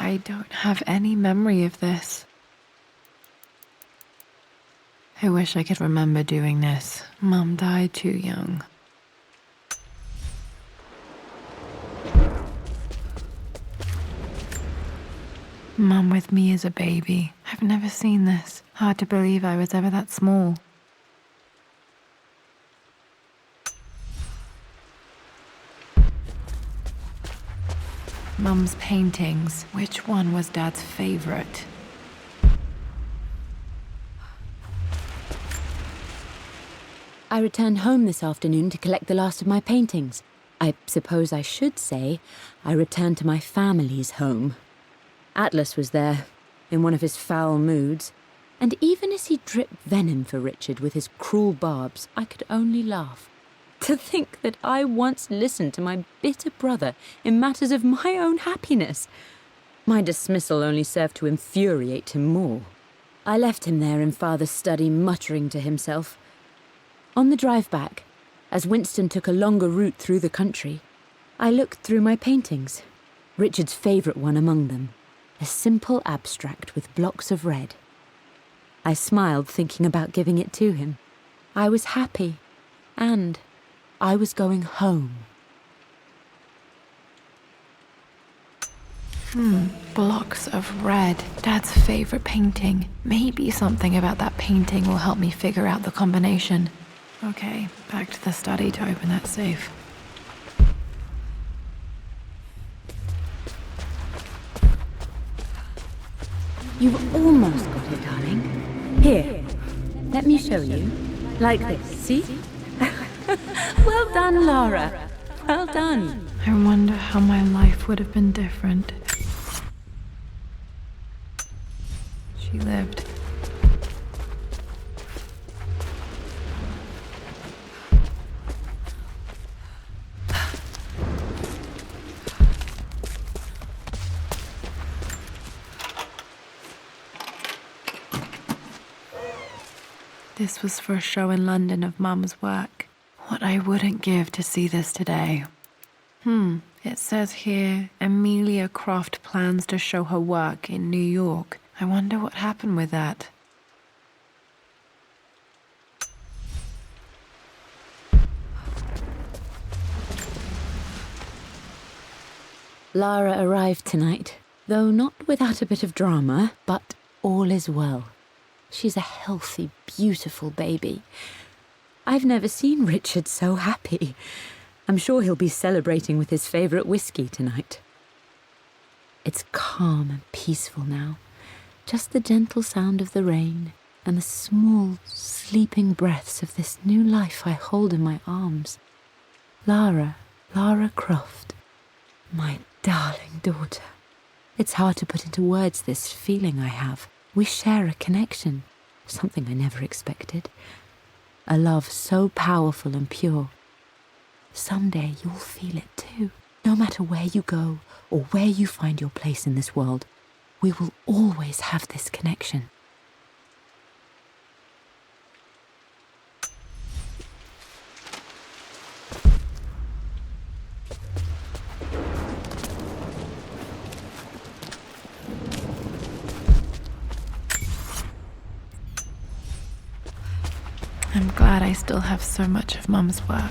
I don't have any memory of this. I wish I could remember doing this. Mum died too young. Mum with me as a baby. I've never seen this. Hard to believe I was ever that small. Mum's paintings. Which one was Dad's favorite? I returned home this afternoon to collect the last of my paintings. I suppose I should say I returned to my family's home. Atlas was there, in one of his foul moods, and even as he dripped venom for Richard with his cruel barbs, I could only laugh. To think that I once listened to my bitter brother in matters of my own happiness. My dismissal only served to infuriate him more. I left him there in Father's study, muttering to himself. On the drive back, as Winston took a longer route through the country, I looked through my paintings, Richard's favourite one among them, a simple abstract with blocks of red. I smiled, thinking about giving it to him. I was happy, and I was going home. Blocks of red. Dad's favorite painting. Maybe something about that painting will help me figure out the combination. Okay, back to the study to open that safe. You've almost got it, darling. Here, let me show you. Like this, see? Well done, Lara. Well done. I wonder how my life would have been different. She lived. This was for a show in London of Mum's work. What I wouldn't give to see this today. It says here, Amelia Croft plans to show her work in New York. I wonder what happened with that. Lara arrived tonight, though not without a bit of drama, but all is well. She's a healthy, beautiful baby. I've never seen Richard so happy. I'm sure he'll be celebrating with his favourite whiskey tonight. It's calm and peaceful now. Just the gentle sound of the rain and the small, sleeping breaths of this new life I hold in my arms. Lara Croft, my darling daughter. It's hard to put into words this feeling I have. We share a connection, something I never expected. A love so powerful and pure. Someday you'll feel it too. No matter where you go or where you find your place in this world, we will always have this connection. I'm glad I still have so much of Mum's work.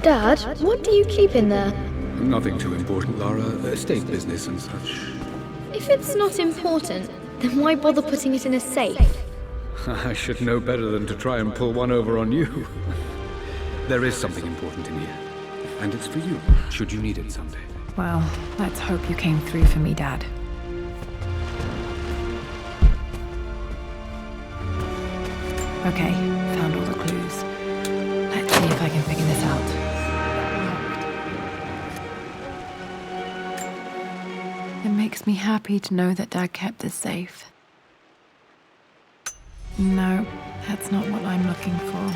Dad, what do you keep in there? Nothing too important, Lara. Estate business and such. If it's not important, Then why bother putting it in a safe? I should know better than to try and pull one over on you. There is something important in here, and it's for you, should you need it someday. Well, let's hope you came through for me, Dad. Okay, found all the clues. Let's see if I can figure this out. It makes me happy to know that Dad kept this safe. No, that's not what I'm looking for.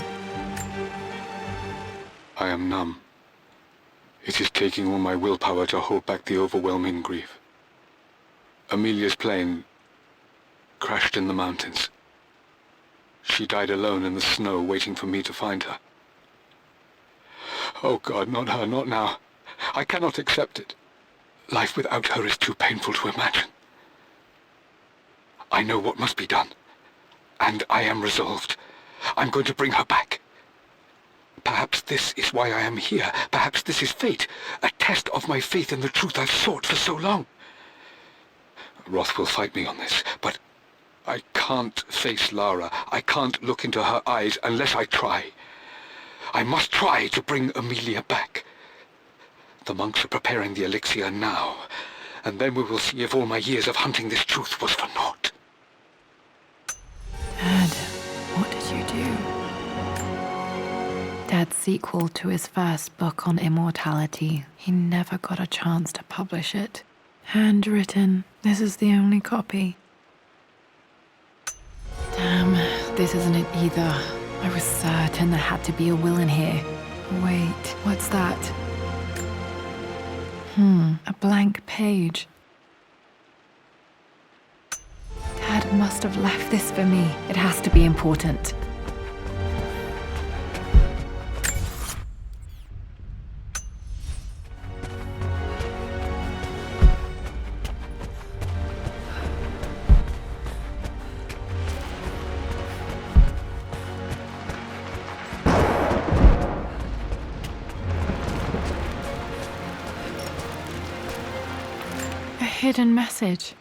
I am numb. It is taking all my willpower to hold back the overwhelming grief. Amelia's plane crashed in the mountains. She died alone in the snow, waiting for me to find her. Oh God, not her, not now. I cannot accept it. Life without her is too painful to imagine. I know what must be done, and I am resolved. I'm going to bring her back. Perhaps this is why I am here. Perhaps this is fate, a test of my faith in the truth I've sought for so long. Roth will fight me on this, but I can't face Lara. I can't look into her eyes unless I try. I must try to bring Amelia back. The monks are preparing the elixir now, and then we will see if all my years of hunting this truth was for naught. Dad, what did you do? Dad's sequel to his first book on immortality. He never got a chance to publish it. Handwritten. This is the only copy. Damn, this isn't it either. I was certain there had to be a will in here. Wait, what's that? A blank page. Dad must have left this for me. It has to be important. A hidden message.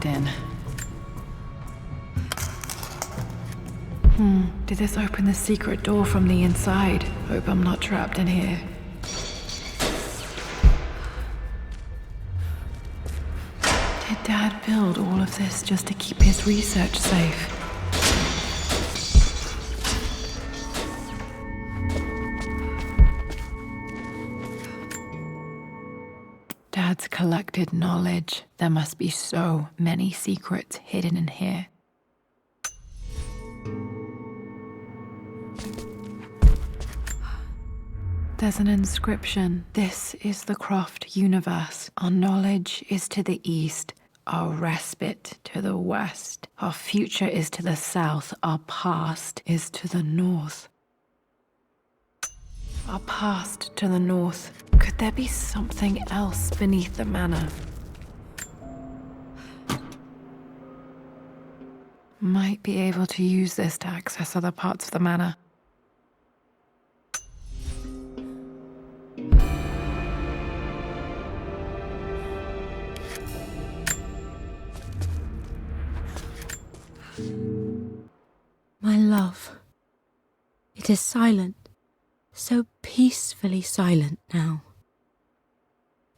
locked in. Did this open the secret door from the inside? Hope I'm not trapped in here. Did Dad build all of this just to keep his research safe? Dad's collected knowledge. There must be so many secrets hidden in here. There's an inscription. This is the Croft universe. Our knowledge is to the east, our respite to the west. Our future is to the south, our past is to the north. Our past to the north. Could there be something else beneath the manor? Might be able to use this to access other parts of the manor. My love, it is silent, so peacefully silent now.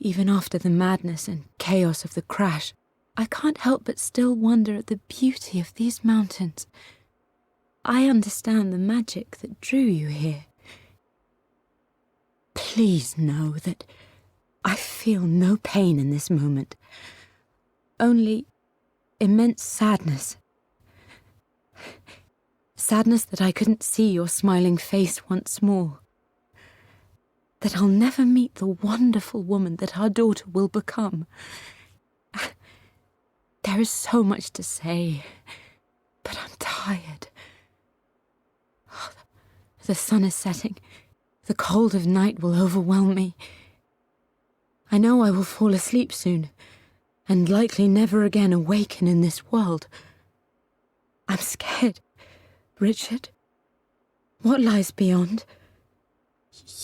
Even after the madness and chaos of the crash, I can't help but still wonder at the beauty of these mountains. I understand the magic that drew you here. Please know that I feel no pain in this moment, only immense sadness. Sadness that I couldn't see your smiling face once more. That I'll never meet the wonderful woman that our daughter will become. There is so much to say, but I'm tired. The sun is setting. The cold of night will overwhelm me. I know I will fall asleep soon, and likely never again awaken in this world. I'm scared. Richard, what lies beyond?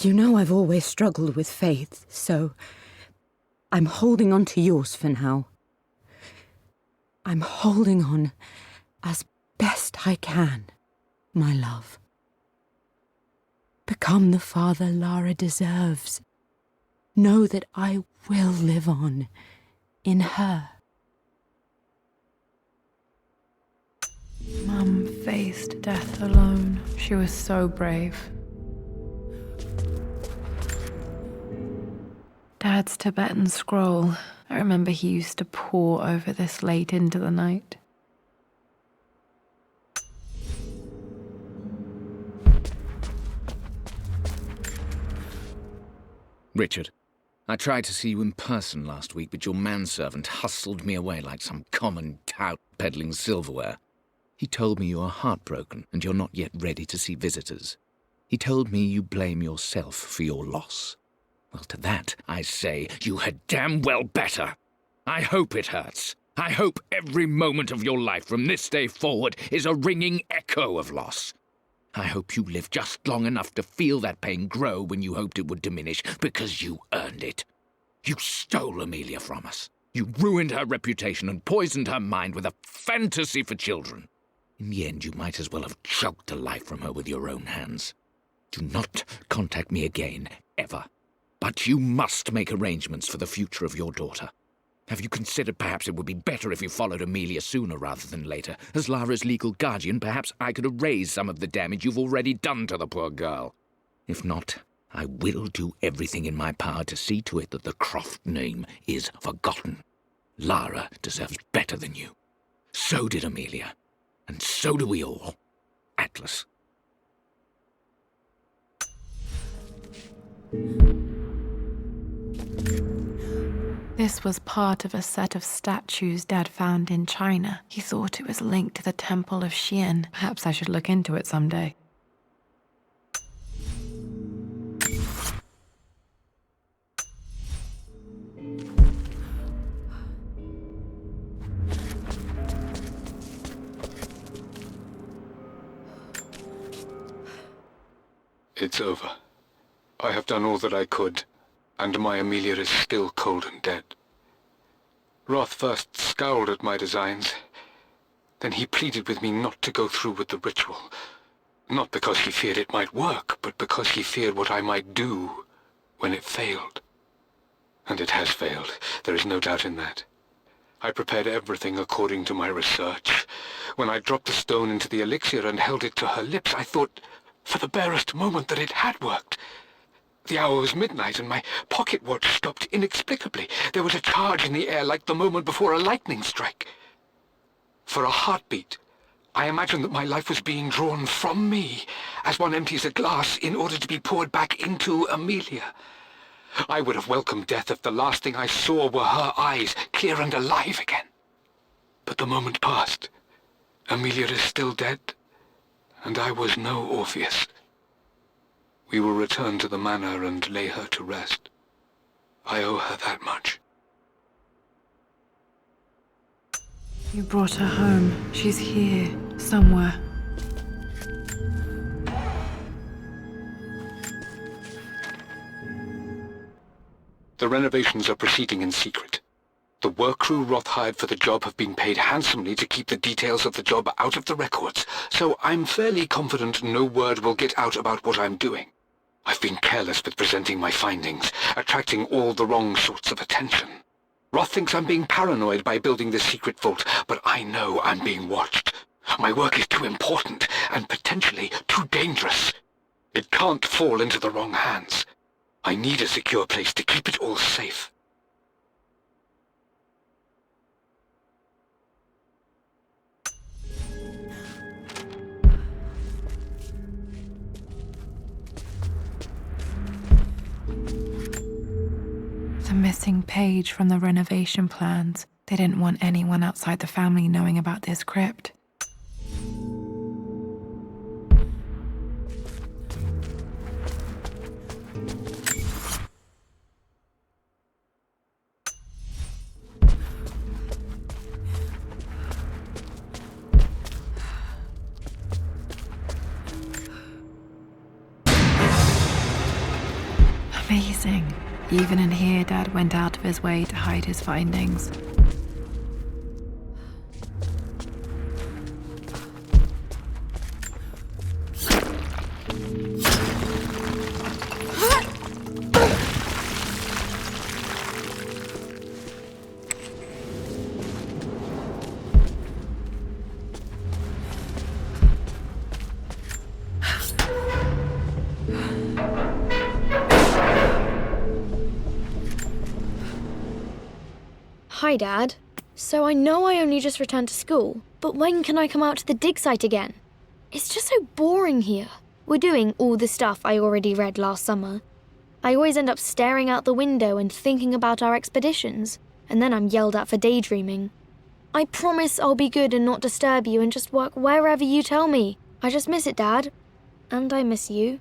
You know I've always struggled with faith, so I'm holding on to yours for now. I'm holding on as best I can, my love. Become the father Lara deserves. Know that I will live on in her. Mum faced death alone. She was so brave. Dad's Tibetan scroll. I remember he used to pore over this late into the night. Richard, I tried to see you in person last week, but your manservant hustled me away like some common tout peddling silverware. He told me you are heartbroken and you're not yet ready to see visitors. He told me you blame yourself for your loss. Well, to that, I say you had damn well better. I hope it hurts. I hope every moment of your life from this day forward is a ringing echo of loss. I hope you live just long enough to feel that pain grow when you hoped it would diminish, because you earned it. You stole Amelia from us. You ruined her reputation and poisoned her mind with a fantasy for children. In the end, you might as well have choked the life from her with your own hands. Do not contact me again, ever. But you must make arrangements for the future of your daughter. Have you considered perhaps it would be better if you followed Amelia sooner rather than later? As Lara's legal guardian, perhaps I could erase some of the damage you've already done to the poor girl. If not, I will do everything in my power to see to it that the Croft name is forgotten. Lara deserves better than you. So did Amelia. And so do we all. Atlas. This was part of a set of statues Dad found in China. He thought it was linked to the Temple of Xian. Perhaps I should look into it someday. It's over. I have done all that I could, and my Amelia is still cold and dead. Roth first scowled at my designs. Then he pleaded with me not to go through with the ritual. Not because he feared it might work, but because he feared what I might do when it failed. And it has failed. There is no doubt in that. I prepared everything according to my research. When I dropped the stone into the elixir and held it to her lips, I thought for the barest moment that it had worked. The hour was midnight, and my pocket watch stopped inexplicably. There was a charge in the air like the moment before a lightning strike. For a heartbeat, I imagined that my life was being drawn from me, as one empties a glass in order to be poured back into Amelia. I would have welcomed death if the last thing I saw were her eyes, clear and alive again. But the moment passed. Amelia is still dead, and I was no Orpheus. We will return to the Manor and lay her to rest. I owe her that much. You brought her home. She's here, somewhere. The renovations are proceeding in secret. The work crew Roth hired for the job have been paid handsomely to keep the details of the job out of the records, so I'm fairly confident no word will get out about what I'm doing. I've been careless with presenting my findings, attracting all the wrong sorts of attention. Roth thinks I'm being paranoid by building this secret vault, but I know I'm being watched. My work is too important and potentially too dangerous. It can't fall into the wrong hands. I need a secure place to keep it all safe. The missing page from the renovation plans. They didn't want anyone outside the family knowing about this crypt. Amazing. Even in here, Dad went out of his way to hide his findings. Hi, Dad. So I know I only just returned to school, but when can I come out to the dig site again? It's just so boring here. We're doing all the stuff I already read last summer. I always end up staring out the window and thinking about our expeditions, and then I'm yelled at for daydreaming. I promise I'll be good and not disturb you and just work wherever you tell me. I just miss it, Dad. And I miss you.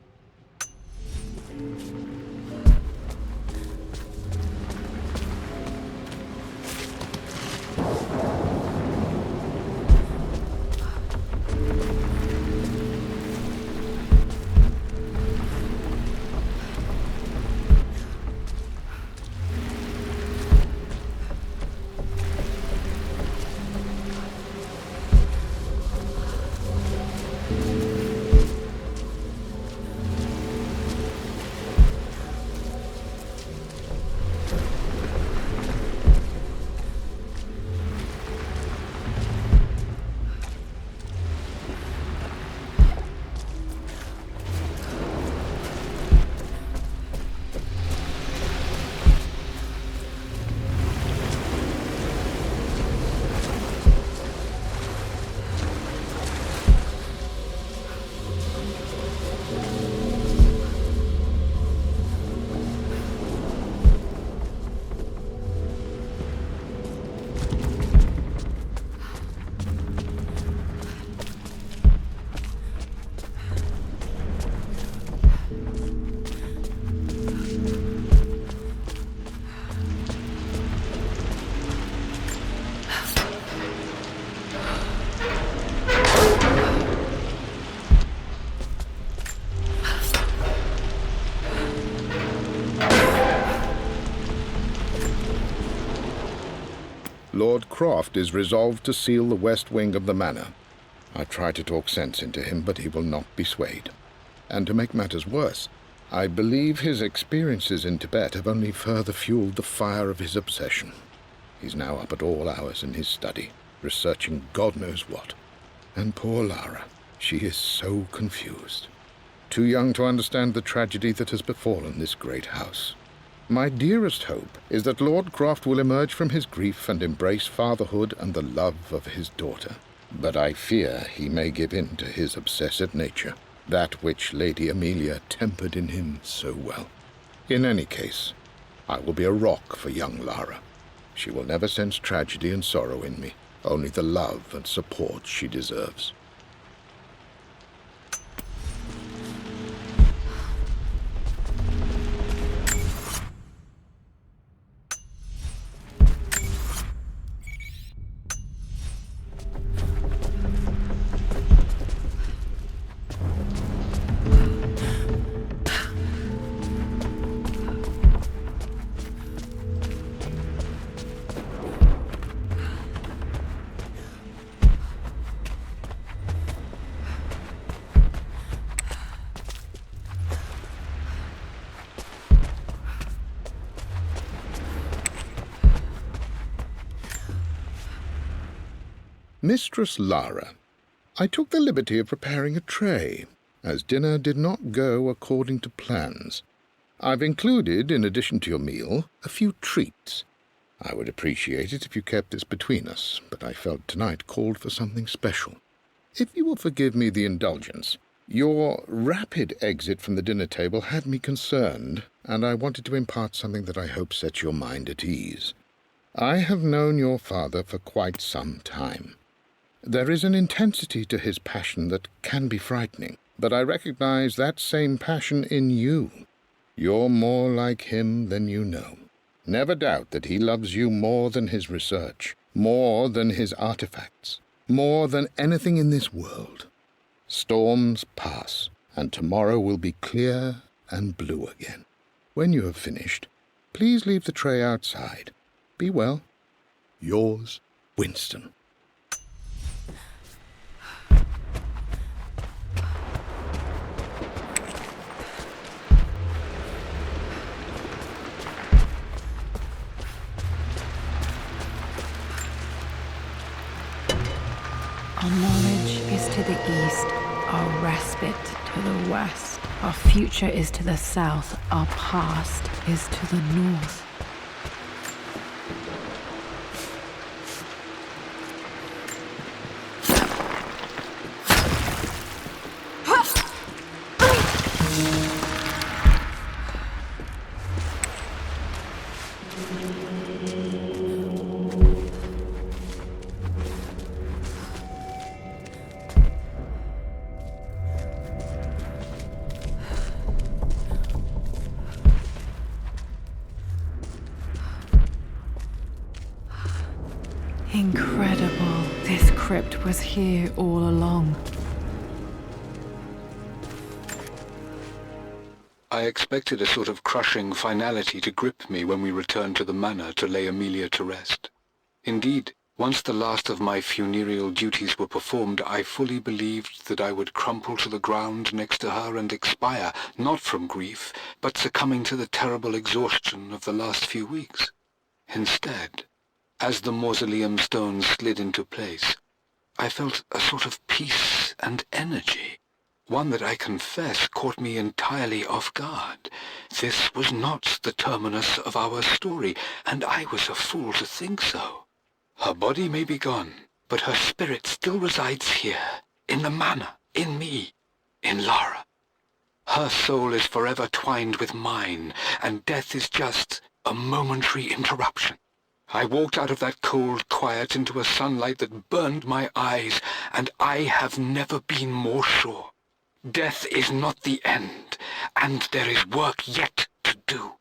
Lord Croft is resolved to seal the west wing of the manor. I try to talk sense into him, but he will not be swayed. And to make matters worse, I believe his experiences in Tibet have only further fueled the fire of his obsession. He's now up at all hours in his study, researching God knows what. And poor Lara, she is so confused. Too young to understand the tragedy that has befallen this great house. My dearest hope is that Lord Croft will emerge from his grief and embrace fatherhood and the love of his daughter. But I fear he may give in to his obsessive nature, that which Lady Amelia tempered in him so well. In any case, I will be a rock for young Lara. She will never sense tragedy and sorrow in me, only the love and support she deserves. Mistress Lara, I took the liberty of preparing a tray, as dinner did not go according to plans. I've included, in addition to your meal, a few treats. I would appreciate it if you kept this between us, but I felt tonight called for something special. If you will forgive me the indulgence, your rapid exit from the dinner table had me concerned, and I wanted to impart something that I hope sets your mind at ease. I have known your father for quite some time. There is an intensity to his passion that can be frightening, but I recognize that same passion in you. You're more like him than you know. Never doubt that he loves you more than his research, more than his artifacts, more than anything in this world. Storms pass, and tomorrow will be clear and blue again. When you have finished, please leave the tray outside. Be well. Yours, Winston. Our knowledge is to the east, our respite to the west. Our future is to the south, our past is to the north. Incredible. This crypt was here all along. I expected a sort of crushing finality to grip me when we returned to the manor to lay Amelia to rest. Indeed, once the last of my funereal duties were performed, I fully believed that I would crumple to the ground next to her and expire, not from grief, but succumbing to the terrible exhaustion of the last few weeks. Instead, as the mausoleum stones slid into place, I felt a sort of peace and energy, one that I confess caught me entirely off guard. This was not the terminus of our story, and I was a fool to think so. Her body may be gone, but her spirit still resides here, in the manor, in me, in Lara. Her soul is forever twined with mine, and death is just a momentary interruption. I walked out of that cold quiet into a sunlight that burned my eyes, and I have never been more sure. Death is not the end, and there is work yet to do.